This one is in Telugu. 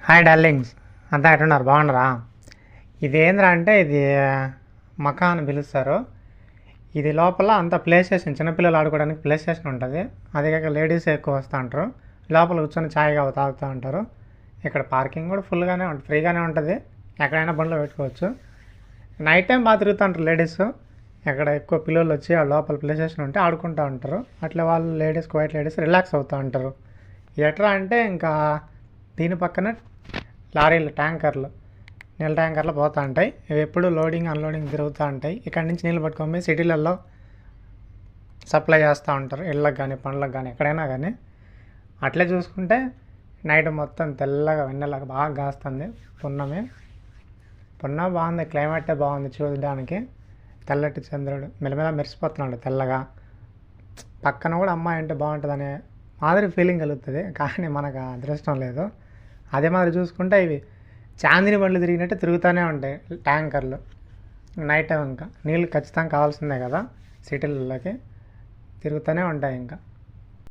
హాయ్ డార్లింగ్స్, అంతా ఎట్టున్నారు? బాగున్నారా? ఇది ఏంద్రా అంటే ఇది మకా అని పిలుస్తారు. ఇది లోపల అంతా ప్లే స్టేషన్, చిన్నపిల్లలు ఆడుకోవడానికి ప్లే స్టేషన్ ఉంటుంది. అదే కాక లేడీస్ ఎక్కువ వస్తూ ఉంటారు. లోపల కూర్చొని ఛాయ్ తాగుతూ ఉంటారు. ఇక్కడ పార్కింగ్ కూడా ఫుల్గానే ఉంటుంది, ఫ్రీగానే ఉంటుంది. ఎక్కడైనా బండ్లో పెట్టుకోవచ్చు. నైట్ టైం బాగా తిరుగుతూ ఉంటారు లేడీస్. ఎక్కడ ఎక్కువ పిల్లలు వచ్చి ఆ లోపల ప్లే స్టేషన్ ఉంటే ఆడుకుంటూ ఉంటారు. అట్లా వాళ్ళు లేడీస్, క్వైట్ లేడీస్ రిలాక్స్ అవుతూ ఉంటారు. ఎట్లా అంటే ఇంకా దీని పక్కన లారీలు, ట్యాంకర్లు, నీళ్ళ ట్యాంకర్లు పోతూ ఉంటాయి. ఇవి ఎప్పుడు లోడింగ్ అన్లోడింగ్ తిరుగుతూ ఉంటాయి. ఇక్కడ నుంచి నీళ్ళు పట్టుకొని పోయి సిటీలలో సప్లై చేస్తూ ఉంటారు, ఇళ్ళకి కానీ పండ్లకు కానీ ఎక్కడైనా కానీ. అట్లే చూసుకుంటే నైట్ మొత్తం తెల్లగా వెన్నెలాగా బాగా కాస్తుంది. పున్నమ బాగుంది, క్లైమేటే బాగుంది చూడడానికి. తెల్లటి చంద్రుడు మెల్లమెల్ల మెరిసిపోతున్నాడు తెల్లగా. పక్కన కూడా అమ్మాయి అంటే బాగుంటుందనే మాదిరి ఫీలింగ్ కలుగుతుంది, కానీ మనకు ఆ అదృష్టం లేదు. అదే మాదిరి చూసుకుంటే ఇవి చాందిని బండ్లు తిరిగినట్టు తిరుగుతూనే ఉంటాయి ట్యాంకర్లు నైట్ టైం. ఇంకా నీళ్ళు ఖచ్చితంగా కావాల్సిందే కదా, సిటీలలోకి తిరుగుతూనే ఉంటాయి ఇంకా.